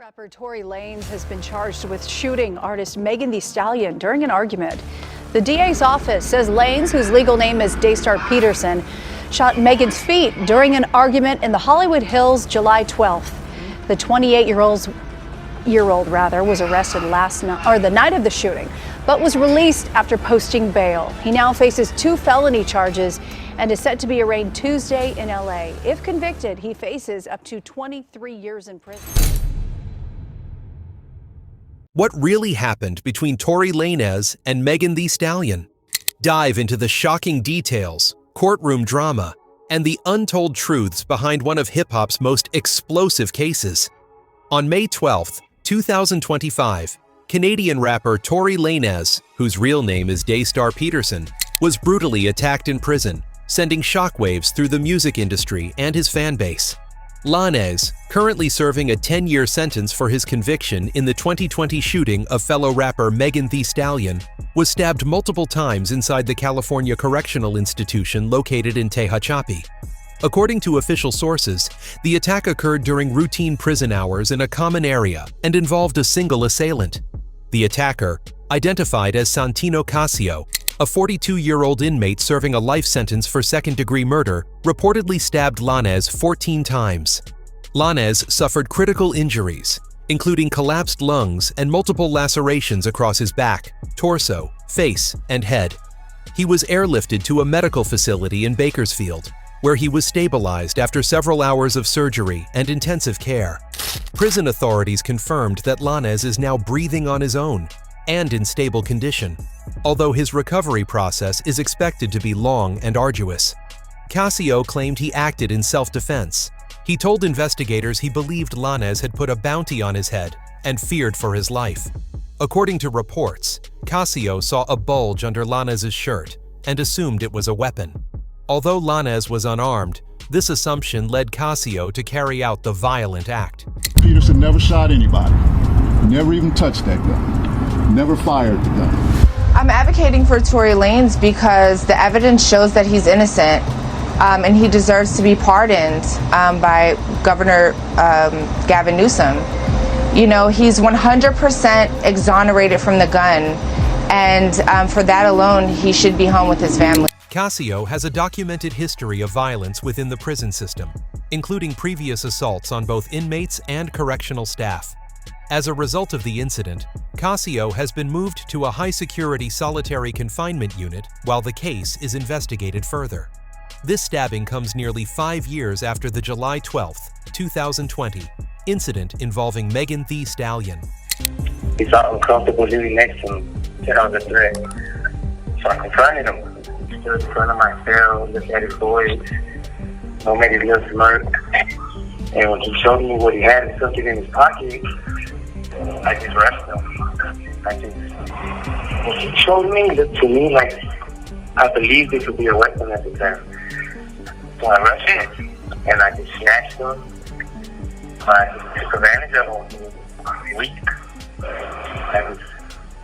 Rapper Tory Lanez has been charged with shooting artist Megan Thee Stallion during an argument. The DA's office says Lanez, whose legal name is Daystar Peterson, shot Megan's feet during an argument in the Hollywood Hills July 12th. The 28-year-old was arrested the night of the shooting, but was released after posting bail. He now faces 2 felony charges and is set to be arraigned Tuesday in LA. If convicted, he faces up to 23 years in prison. What really happened between Tory Lanez and Megan Thee Stallion? Dive into the shocking details, courtroom drama, and the untold truths behind one of hip-hop's most explosive cases. On May 12, 2025, Canadian rapper Tory Lanez, whose real name is Daystar Peterson, was brutally attacked in prison, sending shockwaves through the music industry and his fan base. Lanez, currently serving a 10-year sentence for his conviction in the 2020 shooting of fellow rapper Megan Thee Stallion, was stabbed multiple times inside the California Correctional Institution located in Tehachapi. According to official sources, the attack occurred during routine prison hours in a common area and involved a single assailant. The attacker, identified as Santino Casio, a 42-year-old inmate serving a life sentence for second-degree murder, reportedly stabbed Lanez 14 times. Lanez suffered critical injuries, including collapsed lungs and multiple lacerations across his back, torso, face, and head. He was airlifted to a medical facility in Bakersfield, where he was stabilized after several hours of surgery and intensive care. Prison authorities confirmed that Lanez is now breathing on his own and in stable condition, although his recovery process is expected to be long and arduous. Casio claimed he acted in self-defense. He told investigators he believed Lanez had put a bounty on his head and feared for his life. According to reports, Casio saw a bulge under Lanez's shirt and assumed it was a weapon. Although Lanez was unarmed, this assumption led Casio to carry out the violent act. Peterson never shot anybody, never even touched that gun, never fired the gun. I'm advocating for Tory Lanez because the evidence shows that he's innocent and he deserves to be pardoned by Governor Gavin Newsom. You know, he's 100% exonerated from the gun, and for that alone, he should be home with his family. Casio has a documented history of violence within the prison system, including previous assaults on both inmates and correctional staff. As a result of the incident, Casio has been moved to a high-security solitary confinement unit while the case is investigated further. This stabbing comes nearly 5 years after the July 12, 2020, incident involving Megan Thee Stallion. He felt uncomfortable living next to him, said I was a threat. So I confronted him. He stood in front of my cell, looked at his boys, made a little smirk. And when he showed me what he had and something in his pocket, I just rushed him. What he showed me looked to me like I believed it could be a weapon at the time. So I rushed him, and I just snatched him. I just took advantage of him. I'm weak. I just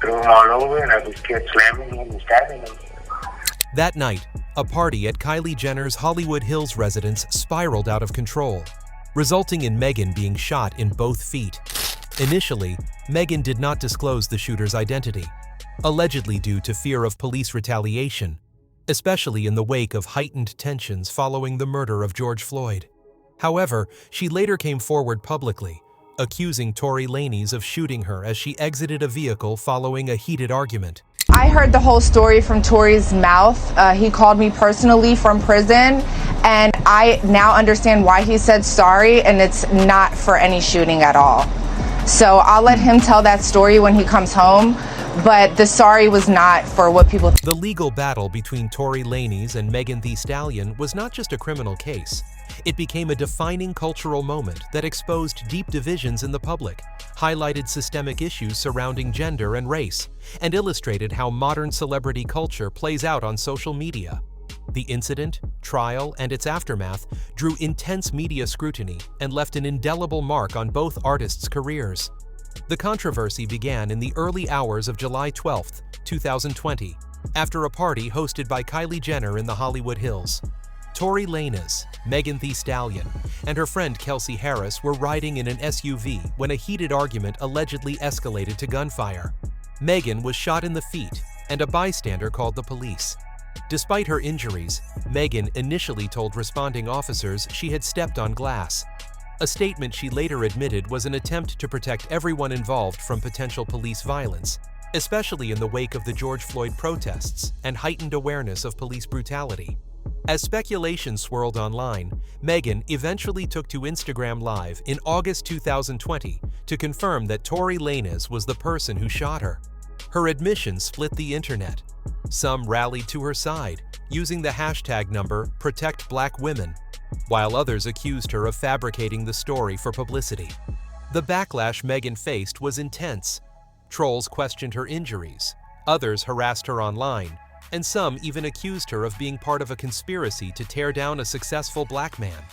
threw him all over, and I just kept slamming him and stabbing him. That night, a party at Kylie Jenner's Hollywood Hills residence spiraled out of control, resulting in Megan being shot in both feet. Initially, Megan did not disclose the shooter's identity, allegedly due to fear of police retaliation, especially in the wake of heightened tensions following the murder of George Floyd. However, she later came forward publicly, accusing Tory Lanez of shooting her as she exited a vehicle following a heated argument. I heard the whole story from Tory's mouth. He called me personally from prison, and I now understand why he said sorry, and it's not for any shooting at all. So I'll let him tell that story when he comes home, but the sorry was not for what people think. The legal battle between Tory Lanez and Megan Thee Stallion was not just a criminal case. It became a defining cultural moment that exposed deep divisions in the public, highlighted systemic issues surrounding gender and race, and illustrated how modern celebrity culture plays out on social media. The incident, trial, and its aftermath drew intense media scrutiny and left an indelible mark on both artists' careers. The controversy began in the early hours of July 12, 2020, after a party hosted by Kylie Jenner in the Hollywood Hills. Tory Lanez, Megan Thee Stallion, and her friend Kelsey Harris were riding in an SUV when a heated argument allegedly escalated to gunfire. Megan was shot in the feet, and a bystander called the police. Despite her injuries, Megan initially told responding officers she had stepped on glass. A statement she later admitted was an attempt to protect everyone involved from potential police violence, especially in the wake of the George Floyd protests and heightened awareness of police brutality. As speculation swirled online, Megan eventually took to Instagram Live in August 2020 to confirm that Tory Lanez was the person who shot her. Her admission split the internet. Some rallied to her side, using the hashtag number #ProtectBlackWomen, while others accused her of fabricating the story for publicity. The backlash Megan faced was intense. Trolls questioned her injuries, others harassed her online, and some even accused her of being part of a conspiracy to tear down a successful black man.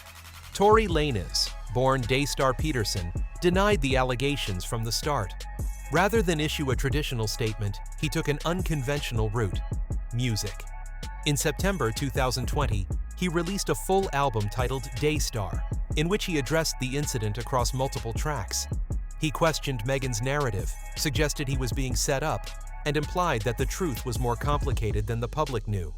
Tory Lanez, born Daystar Peterson, denied the allegations from the start. Rather than issue a traditional statement, he took an unconventional route: music. In September 2020, he released a full album titled Daystar, in which he addressed the incident across multiple tracks. He questioned Megan's narrative, suggested he was being set up, and implied that the truth was more complicated than the public knew.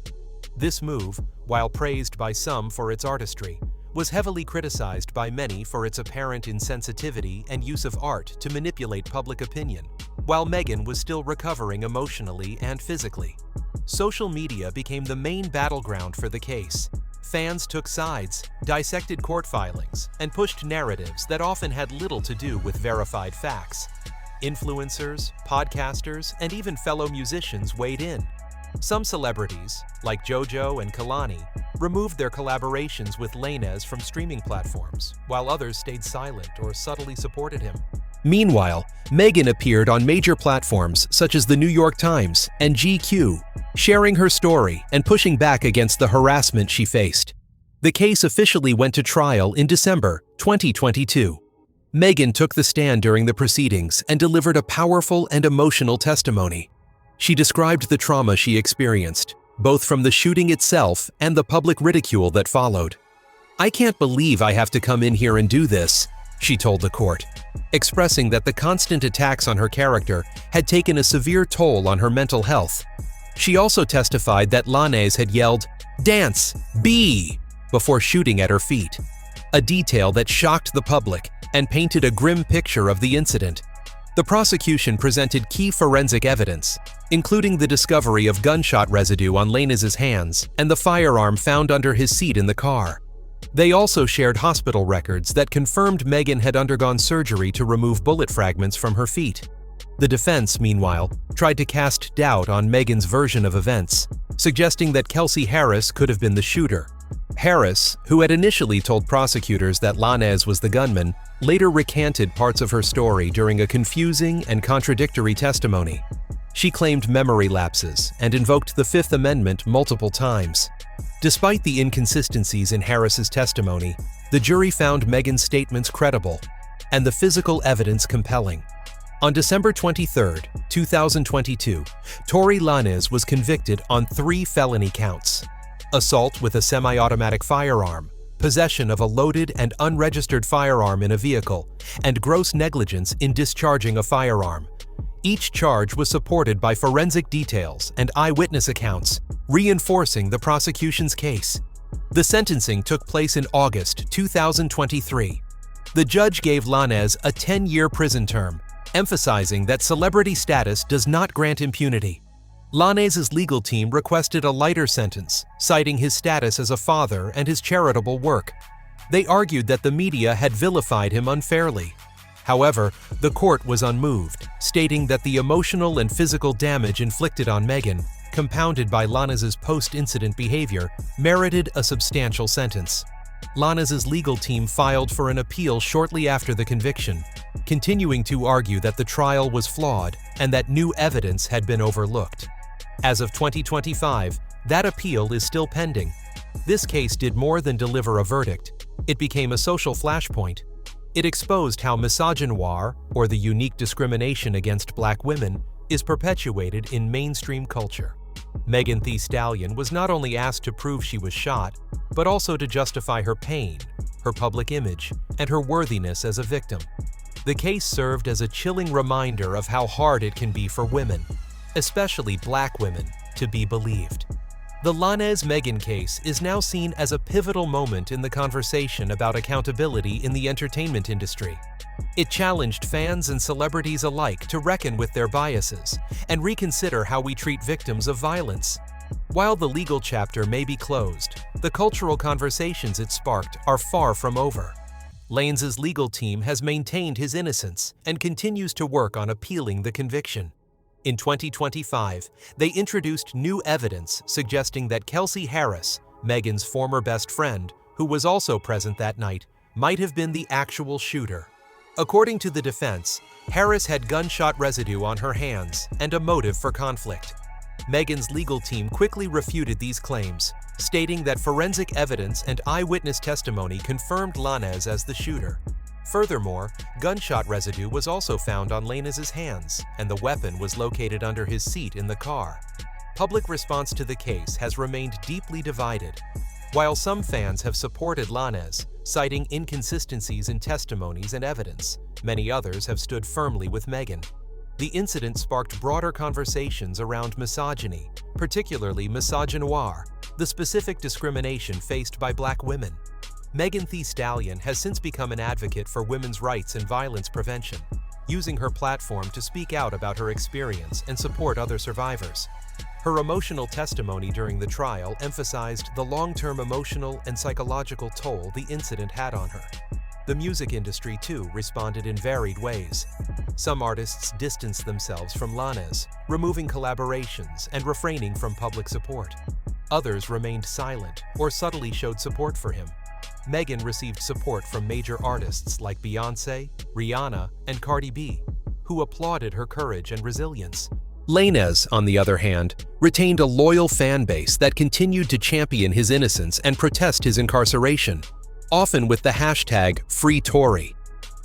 This move, while praised by some for its artistry, was heavily criticized by many for its apparent insensitivity and use of art to manipulate public opinion, while Megan was still recovering emotionally and physically. Social media became the main battleground for the case. Fans took sides, dissected court filings, and pushed narratives that often had little to do with verified facts. Influencers, podcasters, and even fellow musicians weighed in. Some celebrities, like JoJo and Kalani, removed their collaborations with Lanez from streaming platforms, while others stayed silent or subtly supported him. Meanwhile, Megan appeared on major platforms such as the New York Times and GQ, sharing her story and pushing back against the harassment she faced. The case officially went to trial in December 2022. Megan took the stand during the proceedings and delivered a powerful and emotional testimony. She described the trauma she experienced, both from the shooting itself and the public ridicule that followed. "I can't believe I have to come in here and do this," she told the court, expressing that the constant attacks on her character had taken a severe toll on her mental health. She also testified that Lanez had yelled, "Dance! Be!" before shooting at her feet, a detail that shocked the public and painted a grim picture of the incident. The prosecution presented key forensic evidence, including the discovery of gunshot residue on Lanez's hands and the firearm found under his seat in the car. They also shared hospital records that confirmed Megan had undergone surgery to remove bullet fragments from her feet. The defense, meanwhile, tried to cast doubt on Megan's version of events, suggesting that Kelsey Harris could have been the shooter. Harris, who had initially told prosecutors that Lanez was the gunman, later recanted parts of her story during a confusing and contradictory testimony. She claimed memory lapses and invoked the Fifth Amendment multiple times. Despite the inconsistencies in Harris's testimony, the jury found Megan's statements credible and the physical evidence compelling. On December 23, 2022, Tory Lanez was convicted on 3 felony counts: assault with a semi-automatic firearm, possession of a loaded and unregistered firearm in a vehicle, and gross negligence in discharging a firearm. Each charge was supported by forensic details and eyewitness accounts, reinforcing the prosecution's case. The sentencing took place in August 2023. The judge gave Lanez a 10-year prison term, emphasizing that celebrity status does not grant impunity. Lanez's legal team requested a lighter sentence, citing his status as a father and his charitable work. They argued that the media had vilified him unfairly. However, the court was unmoved, stating that the emotional and physical damage inflicted on Megan, compounded by Lanez's post-incident behavior, merited a substantial sentence. Lanez's legal team filed for an appeal shortly after the conviction, continuing to argue that the trial was flawed and that new evidence had been overlooked. As of 2025, that appeal is still pending. This case did more than deliver a verdict. It became a social flashpoint. It exposed how misogynoir, or the unique discrimination against Black women, is perpetuated in mainstream culture. Megan Thee Stallion was not only asked to prove she was shot, but also to justify her pain, her public image, and her worthiness as a victim. The case served as a chilling reminder of how hard it can be for women, especially Black women, to be believed. The Lanez-Megan case is now seen as a pivotal moment in the conversation about accountability in the entertainment industry. It challenged fans and celebrities alike to reckon with their biases and reconsider how we treat victims of violence. While the legal chapter may be closed, the cultural conversations it sparked are far from over. Lanez's legal team has maintained his innocence and continues to work on appealing the conviction. In 2025, they introduced new evidence suggesting that Kelsey Harris, Megan's former best friend, who was also present that night, might have been the actual shooter. According to the defense, Harris had gunshot residue on her hands and a motive for conflict. Megan's legal team quickly refuted these claims, stating that forensic evidence and eyewitness testimony confirmed Lanez as the shooter. Furthermore, gunshot residue was also found on Lanez's hands, and the weapon was located under his seat in the car. Public response to the case has remained deeply divided. While some fans have supported Lanez, citing inconsistencies in testimonies and evidence, many others have stood firmly with Megan. The incident sparked broader conversations around misogyny, particularly misogynoir, the specific discrimination faced by Black women. Megan Thee Stallion has since become an advocate for women's rights and violence prevention, using her platform to speak out about her experience and support other survivors. Her emotional testimony during the trial emphasized the long-term emotional and psychological toll the incident had on her. The music industry, too, responded in varied ways. Some artists distanced themselves from Lanez, removing collaborations and refraining from public support. Others remained silent or subtly showed support for him. Megan received support from major artists like Beyoncé, Rihanna, and Cardi B, who applauded her courage and resilience. Lanez, on the other hand, retained a loyal fan base that continued to champion his innocence and protest his incarceration, often with the hashtag #FreeTory.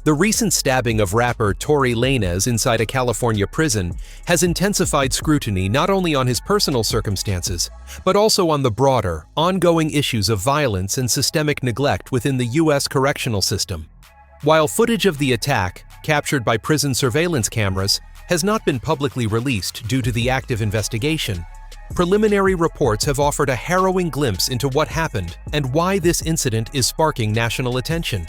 The recent stabbing of rapper Tory Lanez inside a California prison has intensified scrutiny not only on his personal circumstances, but also on the broader, ongoing issues of violence and systemic neglect within the U.S. correctional system. While footage of the attack, captured by prison surveillance cameras, has not been publicly released due to the active investigation, preliminary reports have offered a harrowing glimpse into what happened and why this incident is sparking national attention.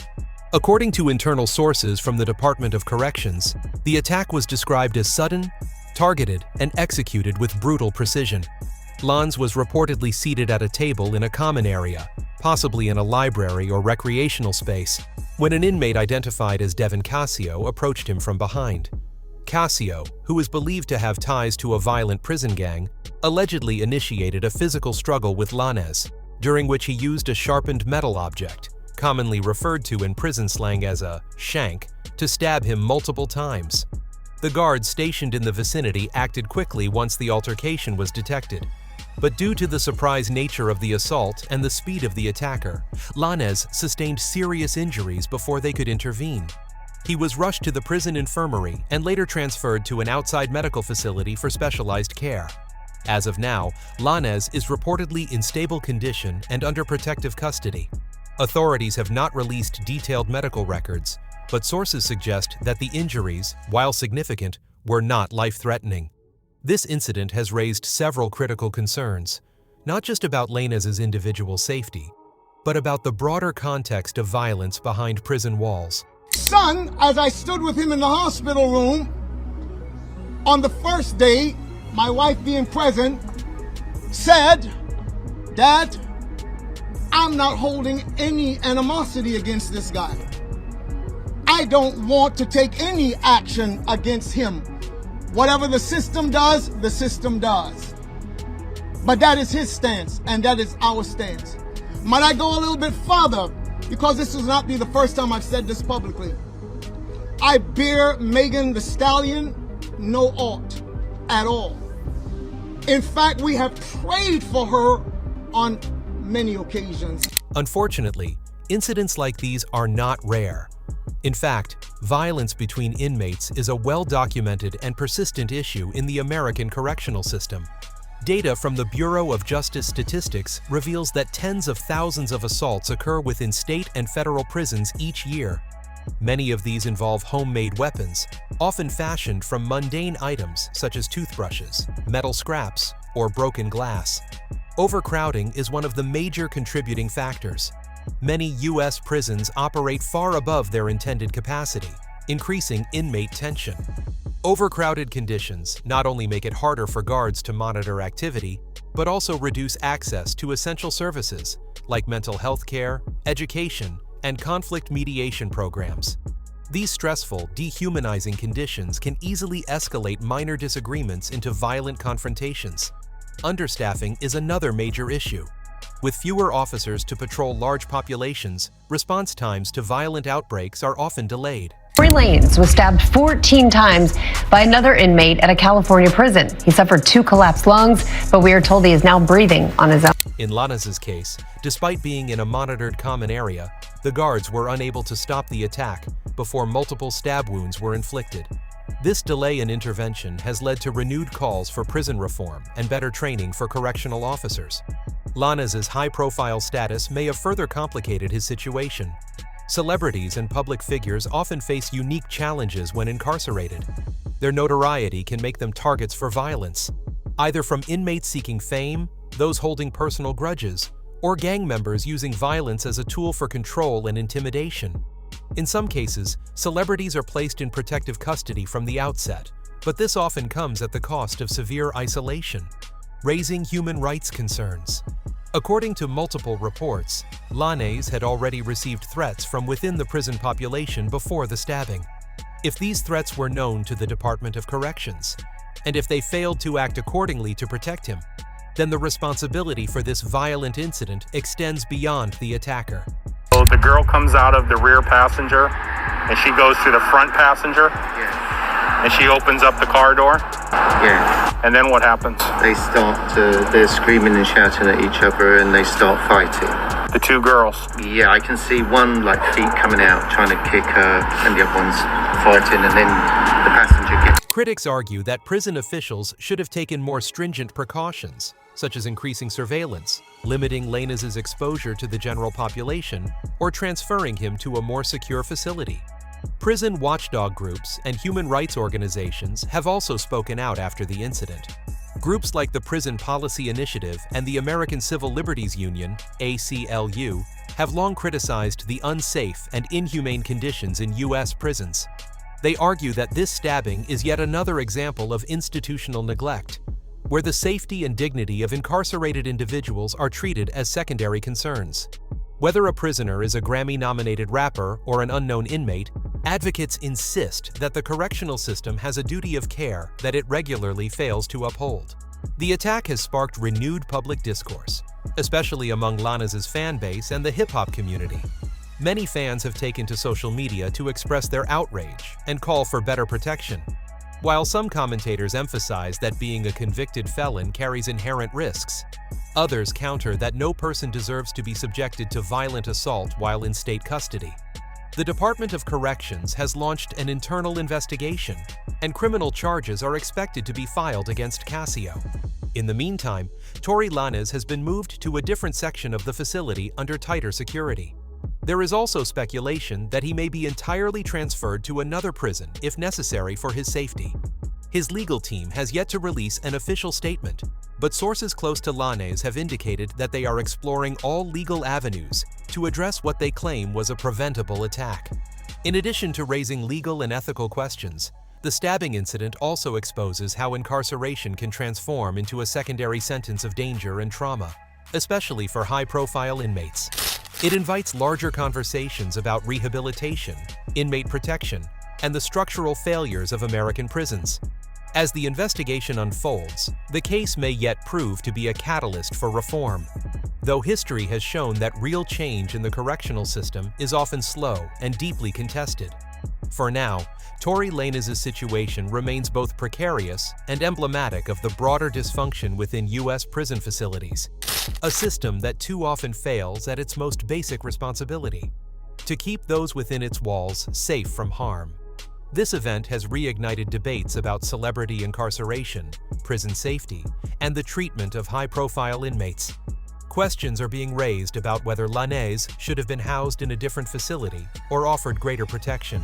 According to internal sources from the Department of Corrections, the attack was described as sudden, targeted, and executed with brutal precision. Lanez was reportedly seated at a table in a common area, possibly in a library or recreational space, when an inmate identified as Devin Cascio approached him from behind. Cascio, who is believed to have ties to a violent prison gang, allegedly initiated a physical struggle with Lanez, during which he used a sharpened metal object, commonly referred to in prison slang as a shank, to stab him multiple times. The guards stationed in the vicinity acted quickly once the altercation was detected. But due to the surprise nature of the assault and the speed of the attacker, Lanez sustained serious injuries before they could intervene. He was rushed to the prison infirmary and later transferred to an outside medical facility for specialized care. As of now, Lanez is reportedly in stable condition and under protective custody. Authorities have not released detailed medical records, but sources suggest that the injuries, while significant, were not life-threatening. This incident has raised several critical concerns, not just about Lanez's individual safety, but about the broader context of violence behind prison walls. Son, as I stood with him in the hospital room, on the first day, my wife being present, said, "Dad, I'm not holding any animosity against this guy. I don't want to take any action against him. Whatever the system does, the system does." But that is his stance, and that is our stance. Might I go a little bit further? Because this will not be the first time I've said this publicly. I bear Megan Thee Stallion no ought at all. In fact, we have prayed for her on many occasions. Unfortunately, incidents like these are not rare. In fact, violence between inmates is a well-documented and persistent issue in the American correctional system. Data from the Bureau of Justice Statistics reveals that tens of thousands of assaults occur within state and federal prisons each year. Many of these involve homemade weapons, often fashioned from mundane items such as toothbrushes, metal scraps, or broken glass. Overcrowding is one of the major contributing factors. Many U.S. prisons operate far above their intended capacity, increasing inmate tension. Overcrowded conditions not only make it harder for guards to monitor activity, but also reduce access to essential services like mental health care, education, and conflict mediation programs. These stressful, dehumanizing conditions can easily escalate minor disagreements into violent confrontations. Understaffing is another major issue. With fewer officers to patrol large populations, response times to violent outbreaks are often delayed. Tory Lanez was stabbed 14 times by another inmate at a California prison. He suffered 2 collapsed lungs, but we are told he is now breathing on his own. In Lanez's case, despite being in a monitored common area, the guards were unable to stop the attack before multiple stab wounds were inflicted. This delay in intervention has led to renewed calls for prison reform and better training for correctional officers. Lanez's high-profile status may have further complicated his situation. Celebrities and public figures often face unique challenges when incarcerated. Their notoriety can make them targets for violence, either from inmates seeking fame, those holding personal grudges, or gang members using violence as a tool for control and intimidation. In some cases, celebrities are placed in protective custody from the outset, but this often comes at the cost of severe isolation, raising human rights concerns. According to multiple reports, Lanez had already received threats from within the prison population before the stabbing. If these threats were known to the Department of Corrections, and if they failed to act accordingly to protect him, then the responsibility for this violent incident extends beyond the attacker. So the girl comes out of the rear passenger, and she goes to the front passenger, and she opens up the car door. And then what happens? They're screaming and shouting at each other and they start fighting. The 2 girls. Yeah, I can see one feet coming out trying to kick her and the other one's fighting, and then the passenger gets... Critics argue that prison officials should have taken more stringent precautions, such as increasing surveillance, limiting Lanez's exposure to the general population, or transferring him to a more secure facility. Prison watchdog groups and human rights organizations have also spoken out after the incident. Groups like the Prison Policy Initiative and the American Civil Liberties Union, ACLU, have long criticized the unsafe and inhumane conditions in U.S. prisons. They argue that this stabbing is yet another example of institutional neglect, where the safety and dignity of incarcerated individuals are treated as secondary concerns. Whether a prisoner is a Grammy-nominated rapper or an unknown inmate, advocates insist that the correctional system has a duty of care that it regularly fails to uphold. The attack has sparked renewed public discourse, especially among Lanez's fan base and the hip-hop community. Many fans have taken to social media to express their outrage and call for better protection. While some commentators emphasize that being a convicted felon carries inherent risks, others counter that no person deserves to be subjected to violent assault while in state custody. The Department of Corrections has launched an internal investigation, and criminal charges are expected to be filed against Casio. In the meantime, Tory Lanez has been moved to a different section of the facility under tighter security. There is also speculation that he may be entirely transferred to another prison if necessary for his safety. His legal team has yet to release an official statement, but sources close to Lanez have indicated that they are exploring all legal avenues to address what they claim was a preventable attack. In addition to raising legal and ethical questions, the stabbing incident also exposes how incarceration can transform into a secondary sentence of danger and trauma, especially for high-profile inmates. It invites larger conversations about rehabilitation, inmate protection, and the structural failures of American prisons. As the investigation unfolds, the case may yet prove to be a catalyst for reform, though history has shown that real change in the correctional system is often slow and deeply contested. For now, Tory Lanez's situation remains both precarious and emblematic of the broader dysfunction within U.S. prison facilities, a system that too often fails at its most basic responsibility: to keep those within its walls safe from harm. This event has reignited debates about celebrity incarceration, prison safety and the treatment of high-profile inmates. Questions are being raised about whether Lanez should have been housed in a different facility or offered greater protection.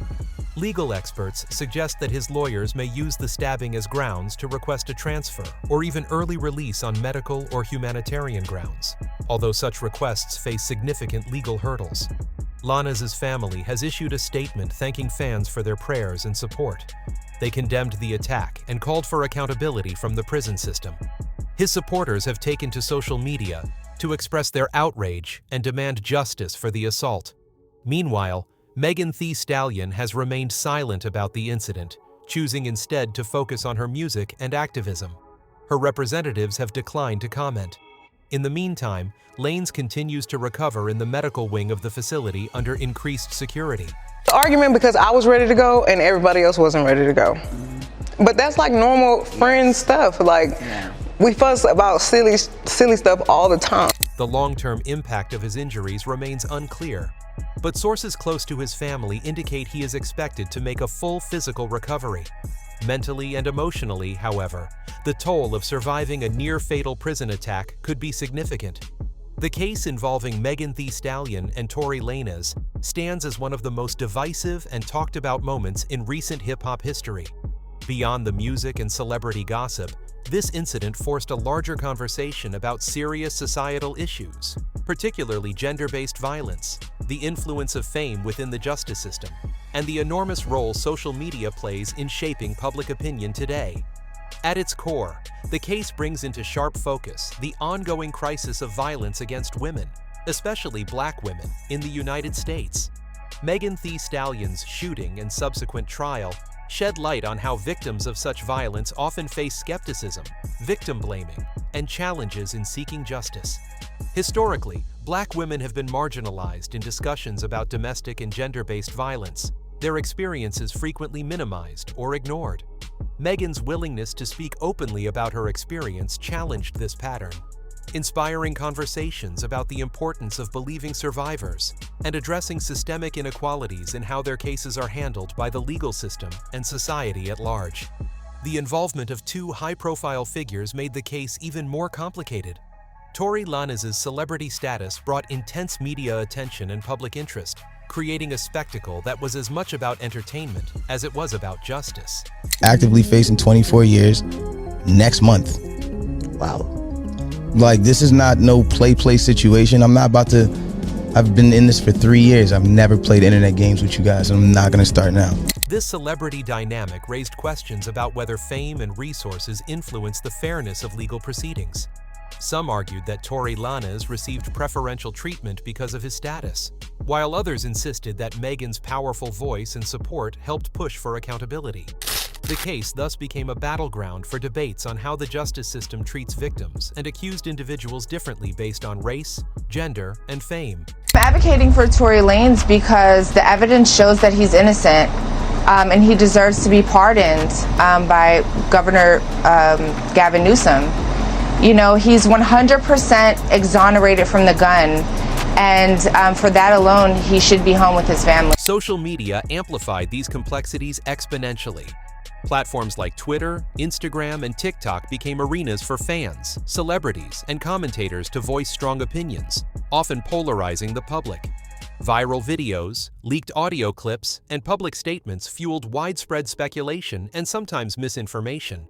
Legal experts suggest that his lawyers may use the stabbing as grounds to request a transfer or even early release on medical or humanitarian grounds, although such requests face significant legal hurdles. Lanez's family has issued a statement thanking fans for their prayers and support. They condemned the attack and called for accountability from the prison system. His supporters have taken to social media to express their outrage and demand justice for the assault. Meanwhile, Megan Thee Stallion has remained silent about the incident, choosing instead to focus on her music and activism. Her representatives have declined to comment. In the meantime, Lanez continues to recover in the medical wing of the facility under increased security. The argument because I was ready to go and everybody else wasn't ready to go. But that's like normal friend stuff. Like, we fuss about silly stuff all the time. The long-term impact of his injuries remains unclear, but sources close to his family indicate he is expected to make a full physical recovery. Mentally and emotionally, however, the toll of surviving a near-fatal prison attack could be significant. The case involving Megan Thee Stallion and Tory Lanez stands as one of the most divisive and talked-about moments in recent hip-hop history. Beyond the music and celebrity gossip, this incident forced a larger conversation about serious societal issues, particularly gender-based violence, the influence of fame within the justice system, and the enormous role social media plays in shaping public opinion today. At its core, the case brings into sharp focus the ongoing crisis of violence against women, especially Black women, in the United States. Megan Thee Stallion's shooting and subsequent trial shed light on how victims of such violence often face skepticism, victim blaming, and challenges in seeking justice. Historically, Black women have been marginalized in discussions about domestic and gender-based violence, their experiences frequently minimized or ignored. Megan's willingness to speak openly about her experience challenged this pattern, inspiring conversations about the importance of believing survivors and addressing systemic inequalities in how their cases are handled by the legal system and society at large. The involvement of two high-profile figures made the case even more complicated. Tory Lanez's celebrity status brought intense media attention and public interest, creating a spectacle that was as much about entertainment as it was about justice. Actively facing 24 years next month. Wow. Like, this is not no play situation. I've been in this for 3 years. I've never played internet games with you guys, and I'm not gonna start now. This celebrity dynamic raised questions about whether fame and resources influence the fairness of legal proceedings. Some argued that Tory Lanez received preferential treatment because of his status, while others insisted that Megan's powerful voice and support helped push for accountability. The case thus became a battleground for debates on how the justice system treats victims and accused individuals differently based on race, gender, and fame. I'm advocating for Tory Lanez because the evidence shows that he's innocent, and he deserves to be pardoned by Governor Gavin Newsom. You know, he's 100% exonerated from the gun, and for that alone, he should be home with his family. Social media amplified these complexities exponentially. Platforms like Twitter, Instagram, and TikTok became arenas for fans, celebrities, and commentators to voice strong opinions, often polarizing the public. Viral videos, leaked audio clips, and public statements fueled widespread speculation and sometimes misinformation.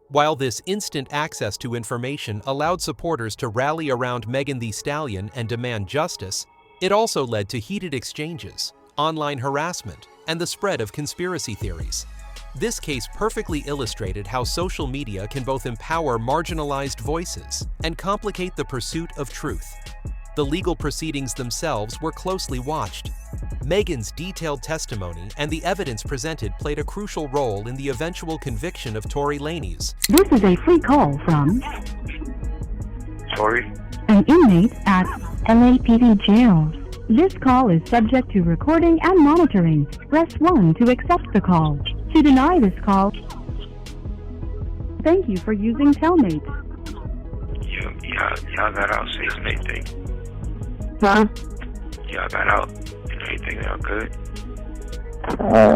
While this instant access to information allowed supporters to rally around Megan Thee Stallion and demand justice, it also led to heated exchanges, online harassment, and the spread of conspiracy theories. This case perfectly illustrated how social media can both empower marginalized voices and complicate the pursuit of truth. The legal proceedings themselves were closely watched. Megan's detailed testimony and the evidence presented played a crucial role in the eventual conviction of Tory Lanez. This is a free call from Tory? an inmate at LAPD jail. This call is subject to recording and monitoring. Press 1 to accept the call. To deny this call, thank you for using Telmate. Y'all got out 6 and 8 things. Huh? Y'all got out and everything all good?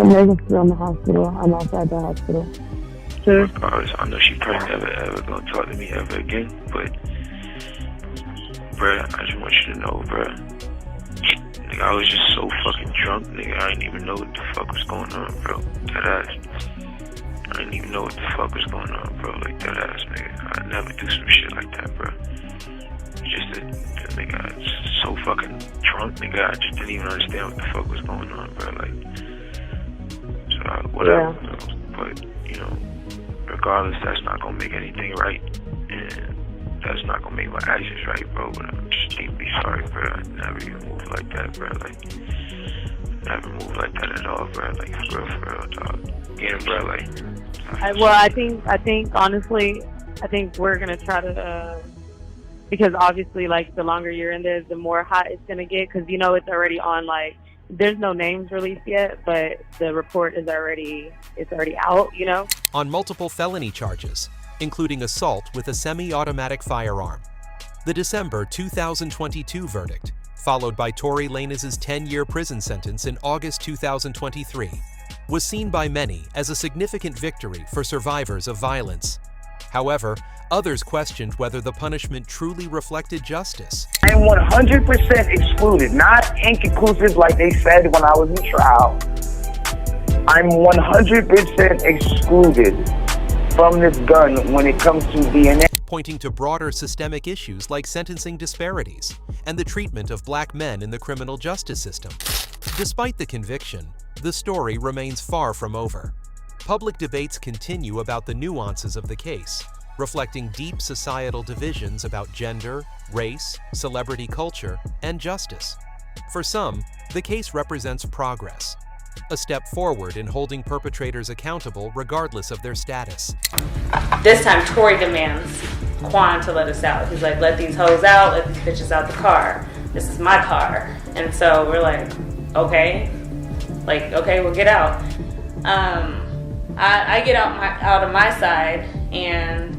Megan's still in the hospital. I'm outside the hospital. to. I know she probably never ever gonna talk to me ever again, but bruh, I just want you to know, bruh. Nigga, I was just so fucking drunk, nigga. I didn't even know what the fuck was going on, bro. That ass. I didn't even know what the fuck was going on, bro. Like, that ass, nigga. I'd never do some shit like that, bro. Just that, nigga, I was so fucking drunk, nigga. I just didn't even understand what the fuck was going on, bro. Like, so, whatever, bro. But, you know, regardless, that's not gonna make anything right. And that's not gonna make my actions right, bro. But I'm just deeply sorry, bro. I never even moved like that, bro. Like, never moved like that at all, bro. Like, for real, dog. Yeah, bro, like. I think honestly, I think we're gonna try to, because obviously, like, the longer you're in there, the more hot it's gonna get. Because you know it's already on. Like, there's no names released yet, but the report is already out. You know. On multiple felony charges, including assault with a semi-automatic firearm. The December 2022 verdict, followed by Tory Lanez's 10-year prison sentence in August 2023, was seen by many as a significant victory for survivors of violence. However, others questioned whether the punishment truly reflected justice. I am 100% excluded, not inconclusive like they said when I was in trial. I'm 100% excluded from this gun when it comes to DNA. Pointing to broader systemic issues like sentencing disparities and the treatment of black men in the criminal justice system. Despite the conviction, the story remains far from over. Public debates continue about the nuances of the case, reflecting deep societal divisions about gender, race, celebrity culture, and justice. For some, the case represents progress, a step forward in holding perpetrators accountable regardless of their status. This time, Tory demands Quan to let us out. He's like, let these hoes out, let these bitches out the car. This is my car. And so we're like, okay. Like, okay, we'll get out. I get out of my side, and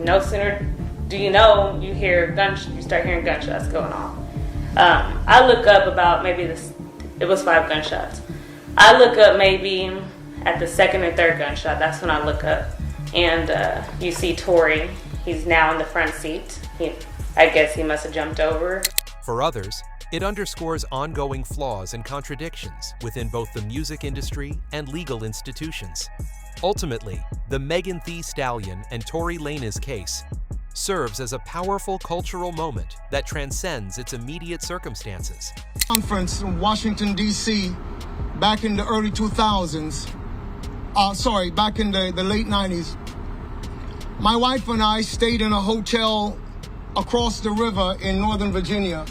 no sooner do you know, you start hearing gunshots going off. I look up about maybe it was 5 gunshots. I look up maybe at the second or third gunshot. That's when I look up, and you see Tory. He's now in the front seat. I guess he must have jumped over. For others, it underscores ongoing flaws and contradictions within both the music industry and legal institutions. Ultimately, the Megan Thee Stallion and Tory Lanez case serves as a powerful cultural moment that transcends its immediate circumstances. Conference in Washington, D.C. back in the early 2000s. Back in the late 90s. My wife and I stayed in a hotel across the river in Northern Virginia.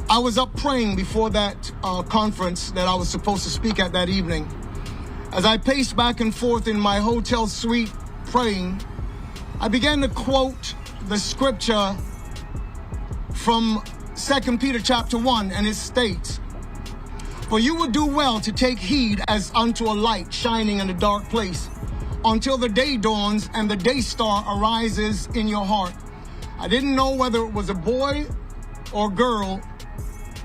I was up praying before that conference that I was supposed to speak at that evening. As I paced back and forth in my hotel suite praying, I began to quote the scripture from 2 Peter chapter 1, and it states, "For you will do well to take heed as unto a light shining in a dark place, until the day dawns and the day star arises in your heart." I didn't know whether it was a boy or girl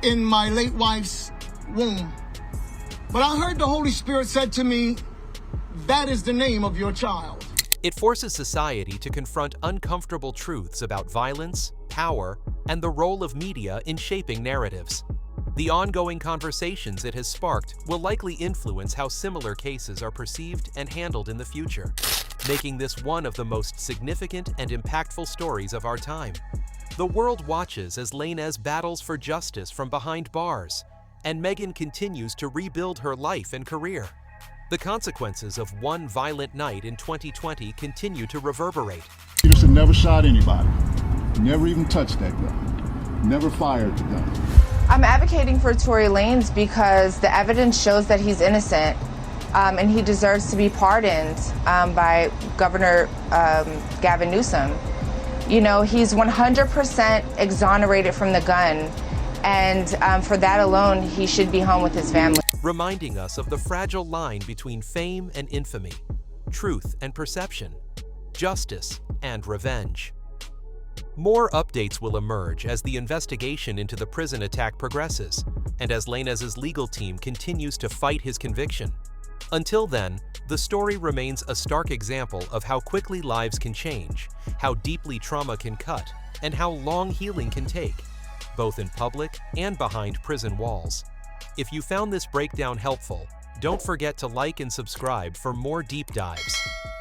in my late wife's womb. But I heard the Holy Spirit said to me, that is the name of your child. It forces society to confront uncomfortable truths about violence, power, and the role of media in shaping narratives. The ongoing conversations it has sparked will likely influence how similar cases are perceived and handled in the future, making this one of the most significant and impactful stories of our time. The world watches as Lanez battles for justice from behind bars, and Megan continues to rebuild her life and career. The consequences of one violent night in 2020 continue to reverberate. Peterson never shot anybody, never even touched that gun, never fired the gun. I'm advocating for Tory Lanez because the evidence shows that he's innocent, and he deserves to be pardoned by Governor Gavin Newsom. You know, he's 100% exonerated from the gun, and for that alone, he should be home with his family. Reminding us of the fragile line between fame and infamy, truth and perception, justice and revenge. More updates will emerge as the investigation into the prison attack progresses, and as Lanez's legal team continues to fight his conviction. Until then, The story remains a stark example of how quickly lives can change, how deeply trauma can cut, and how long healing can take, both in public and behind prison walls. If you found this breakdown helpful, don't forget to like and subscribe for more deep dives.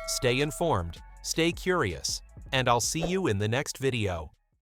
Stay informed, stay curious, and I'll see you in the next video.